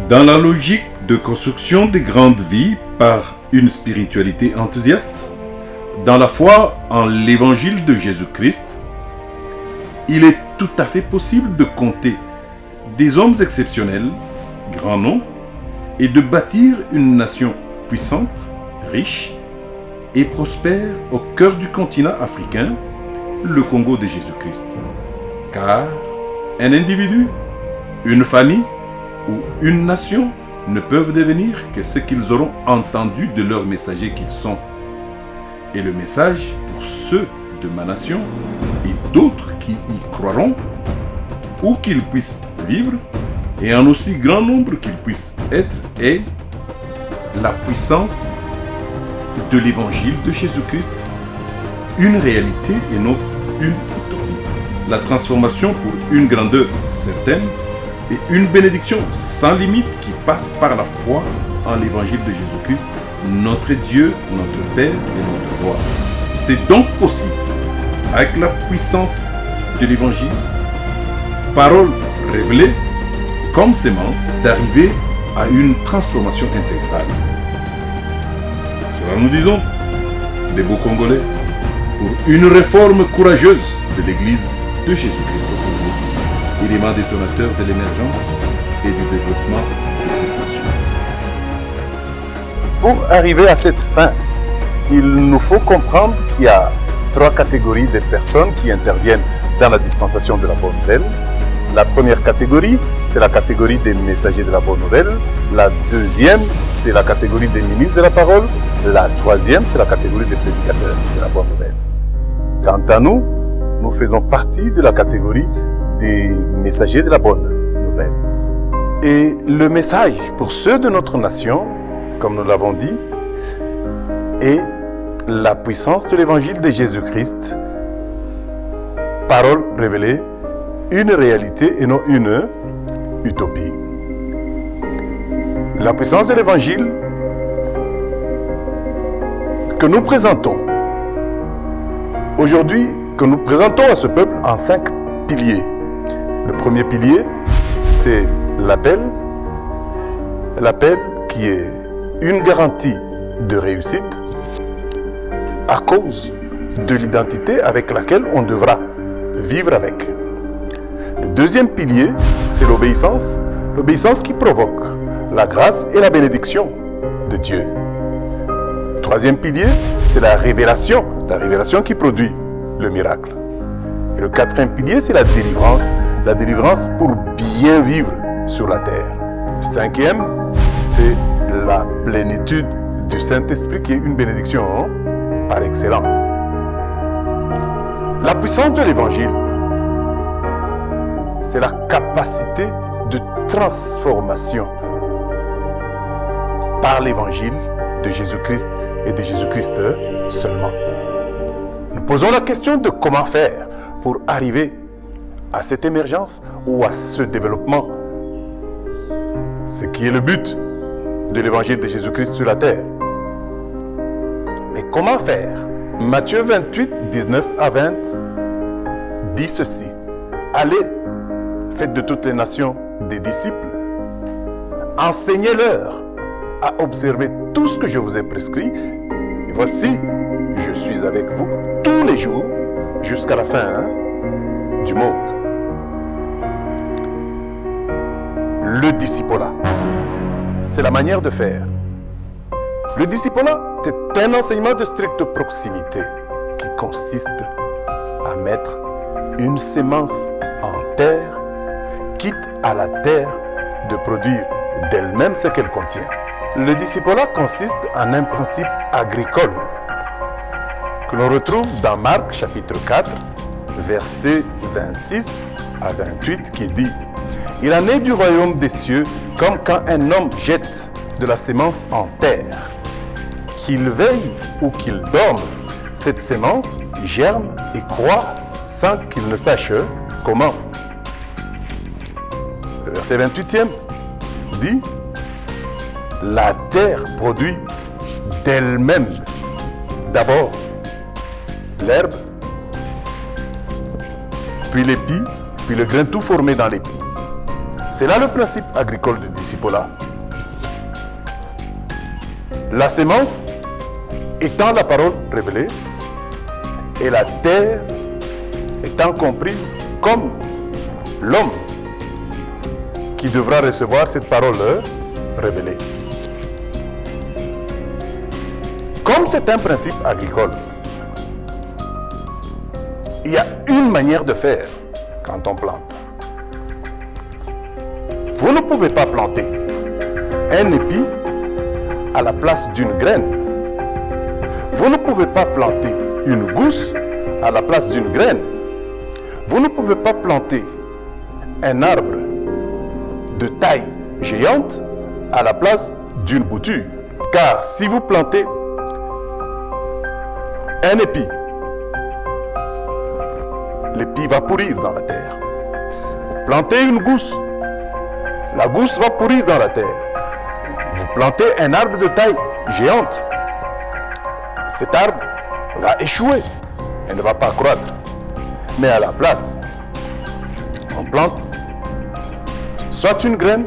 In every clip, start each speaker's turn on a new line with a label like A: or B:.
A: Dans la logique de construction des grandes vies par une spiritualité enthousiaste, dans la foi en l'évangile de Jésus-Christ, il est tout à fait possible de compter des hommes exceptionnels, grands noms, et de bâtir une nation puissante, riche et prospère au cœur du continent africain, le Congo de Jésus-Christ. Car un individu, une famille ou une nation ne peuvent devenir que ce qu'ils auront entendu de leurs messagers qu'ils sont. Et le message pour ceux de ma nation et d'autres qui y croiront, où qu'ils puissent vivre, et en aussi grand nombre qu'ils puissent être, est la puissance de l'évangile de Jésus-Christ, une réalité et non une utopie. La transformation pour une grandeur certaine et une bénédiction sans limite qui passe par la foi en l'évangile de Jésus-Christ, notre Dieu, notre Père et notre Roi. C'est donc possible, avec la puissance de l'évangile, parole révélée comme sémence, d'arriver à une transformation intégrale. Cela nous disons, des beaux Congolais, pour une réforme courageuse de l'Église de Jésus-Christ au Congo, élément détonateur de l'émergence et du développement de cette nation.
B: Pour arriver à cette fin, il nous faut comprendre qu'il y a 3 catégories de personnes qui interviennent dans la dispensation de la bonne nouvelle. La première catégorie, c'est la catégorie des messagers de la bonne nouvelle. La deuxième, c'est la catégorie des ministres de la parole. La troisième, c'est la catégorie des prédicateurs de la bonne nouvelle. Quant à nous, nous faisons partie de la catégorie des messagers de la bonne nouvelle. Et le message pour ceux de notre nation, comme nous l'avons dit, est la puissance de l'évangile de Jésus-Christ, parole révélée, une réalité et non une utopie. La puissance de l'évangile que nous présentons aujourd'hui, que nous présentons à ce peuple en 5 piliers. Le premier pilier, c'est l'appel qui est une garantie de réussite à cause de l'identité avec laquelle on devra vivre avec. Le deuxième pilier, c'est l'obéissance qui provoque la grâce et la bénédiction de Dieu. Le troisième pilier, c'est la révélation qui produit le miracle. Et le quatrième pilier, c'est la délivrance pour bien vivre sur la terre. Le cinquième, c'est la plénitude du Saint-Esprit qui est une bénédiction par excellence. La puissance de l'Évangile, c'est la capacité de transformation par l'Évangile de Jésus-Christ et de Jésus-Christ seulement. Nous posons la question de comment faire pour arriver à cette émergence ou à ce développement, ce qui est le but de l'Évangile de Jésus-Christ sur la terre. Mais comment faire? Matthieu 28, 19 à 20 dit ceci. Allez, faites de toutes les nations des disciples. Enseignez-leur à observer tout ce que je vous ai prescrit. Et voici, je suis avec vous tous les jours jusqu'à la fin du monde. Le discipolat, c'est la manière de faire. Le discipolat est un enseignement de stricte proximité qui consiste à mettre une sémence en terre, quitte à la terre de produire d'elle-même ce qu'elle contient. Le discipolat consiste en un principe agricole que l'on retrouve dans Marc chapitre 4, versets 26 à 28 qui dit « Il en est du royaume des cieux comme quand un homme jette de la sémence en terre. Qu'il veille ou qu'il dorme, cette sémence germe et croît sans qu'il ne sache comment. » Le verset 28e dit « La terre produit d'elle-même d'abord l'herbe, puis l'épi, puis le grain tout formé dans l'épi. C'est là le principe agricole du discipolat. La sémence étant la parole révélée et la terre étant comprise comme l'homme qui devra recevoir cette parole révélée. Comme c'est un principe agricole, il y a une manière de faire quand on plante. Vous ne pouvez pas planter un épi à la place d'une graine. Vous ne pouvez pas planter une gousse à la place d'une graine. Vous ne pouvez pas planter un arbre de taille géante à la place d'une bouture. Car si vous plantez un épi, l'épi va pourrir dans la terre. Vous plantez une gousse, la gousse va pourrir dans la terre. Vous plantez un arbre de taille géante, cet arbre va échouer et ne va pas croître. Mais à la place, on plante soit une graine,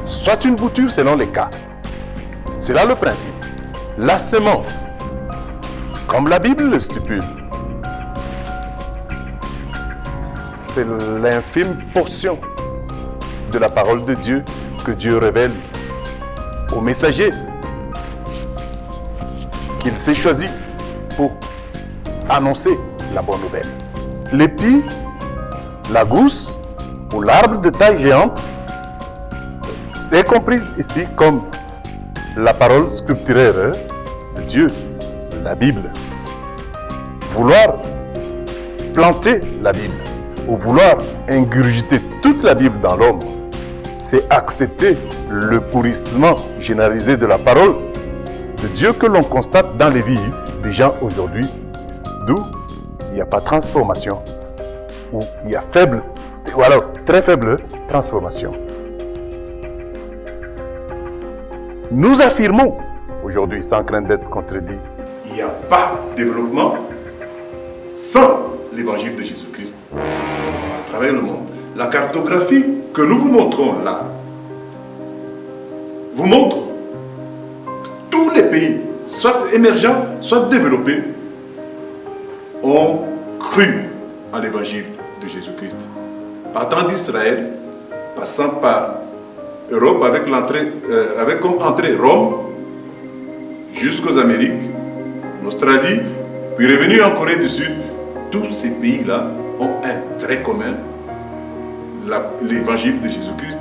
B: soit une bouture selon les cas. C'est là le principe. La semence, comme la Bible le stipule, c'est l'infime portion de la parole de Dieu que Dieu révèle aux messagers qu'il s'est choisi pour annoncer la bonne nouvelle. L'épi, la gousse ou l'arbre de taille géante est comprise ici comme la parole scripturaire de Dieu, la Bible. Vouloir planter la Bible ou vouloir ingurgiter toute la Bible dans l'homme, c'est accepter le pourrissement généralisé de la parole de Dieu que l'on constate dans les vies des gens aujourd'hui, d'où il n'y a pas de transformation, où il y a faible, ou alors très faible transformation. Nous affirmons aujourd'hui, sans crainte d'être contredit, il n'y a pas de développement sans l'évangile de Jésus-Christ à travers le monde. La cartographie que nous vous montrons là vous montre que tous les pays, soit émergents, soit développés, ont cru en l'évangile de Jésus-Christ. Partant d'Israël, passant par Europe avec comme entrée Rome, jusqu'aux Amériques, en Australie, puis revenu en Corée du Sud, tous ces pays-là ont un trait commun, l'évangile de Jésus-Christ,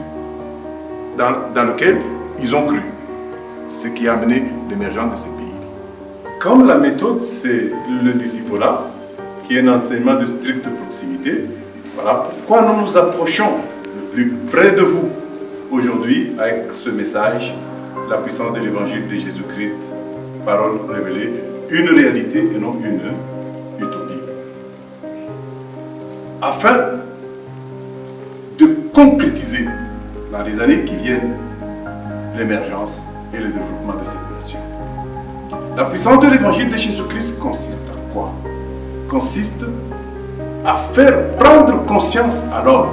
B: dans lequel ils ont cru. C'est ce qui a amené l'émergence de ces pays. Comme la méthode, c'est le discipolat, qui est un enseignement de stricte proximité, voilà pourquoi nous nous approchons le plus près de vous aujourd'hui avec ce message, la puissance de l'évangile de Jésus-Christ, parole révélée, une réalité et non une utopie. Afin de concrétiser dans les années qui viennent l'émergence et le développement de cette nation. La puissance de l'évangile de Jésus-Christ consiste en quoi? Consiste à faire prendre conscience à l'homme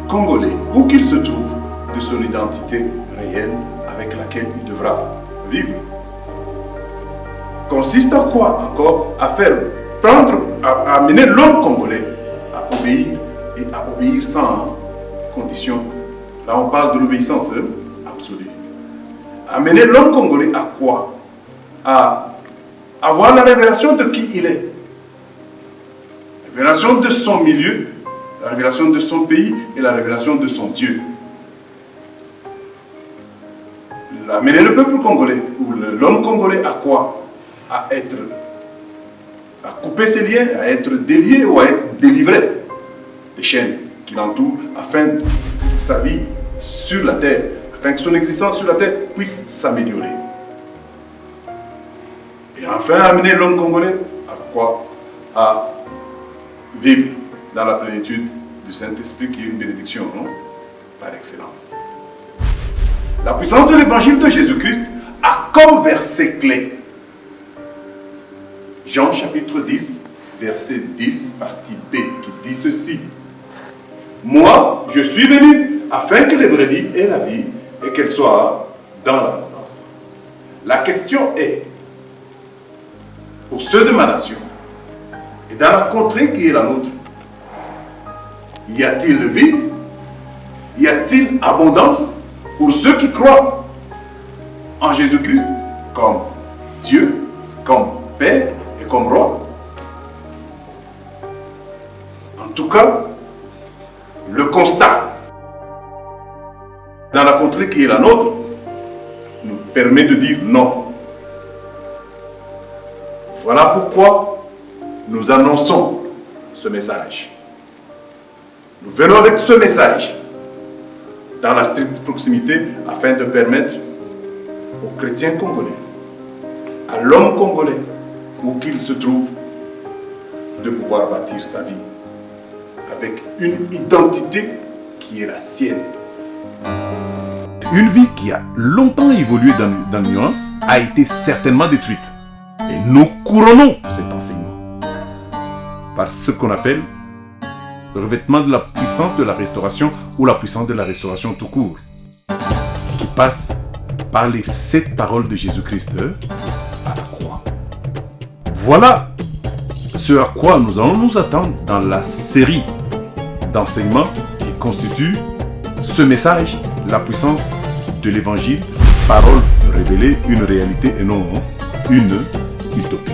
B: congolais, où qu'il se trouve, de son identité réelle avec laquelle il devra vivre. Consiste à quoi encore? À faire prendre, à amener l'homme congolais à obéir et à obéir sans condition. Là on parle de l'obéissance absolue. Amener l'homme congolais à quoi? À avoir la révélation de qui il est. La révélation de son milieu, la révélation de son pays et la révélation de son Dieu. Amener le peuple congolais, ou l'homme congolais à quoi? À couper ses liens, à être délié ou à être délivré des chaînes qui l'entourent, afin que sa vie sur la terre, afin que son existence sur la terre puisse s'améliorer. Et enfin, amener l'homme congolais à quoi? À vivre dans la plénitude du Saint-Esprit, qui est une bénédiction, non? Par excellence. La puissance de l'évangile de Jésus-Christ a comme verset clé Jean chapitre 10, verset 10, partie B, qui dit ceci. Moi, je suis venu
A: afin que les brebis aient la vie et qu'elles soient dans l'abondance. La question est, pour ceux de ma nation et dans la contrée qui est la nôtre, y a-t-il vie? Y a-t-il abondance pour ceux qui croient en Jésus-Christ comme Dieu, comme Père et comme Roi? En tout cas, le constat dans la contrée qui est la nôtre nous permet de dire non. Voilà pourquoi nous annonçons ce message. Nous venons avec ce message dans la stricte proximité afin de permettre aux chrétiens congolais, à l'homme congolais, où qu'il se trouve, de pouvoir bâtir sa vie avec une identité qui est la sienne.
C: Une vie qui a longtemps évolué dans la nuance a été certainement détruite. Et nous couronnons cet enseignement par ce qu'on appelle le revêtement de la puissance de la restauration ou la puissance de la restauration tout court, qui passe par les 7 paroles de Jésus-Christ à la croix. Voilà ce à quoi nous allons nous attendre dans la série d'enseignements qui constitue ce message, la puissance de l'évangile, parole révélée, une réalité et non une utopie.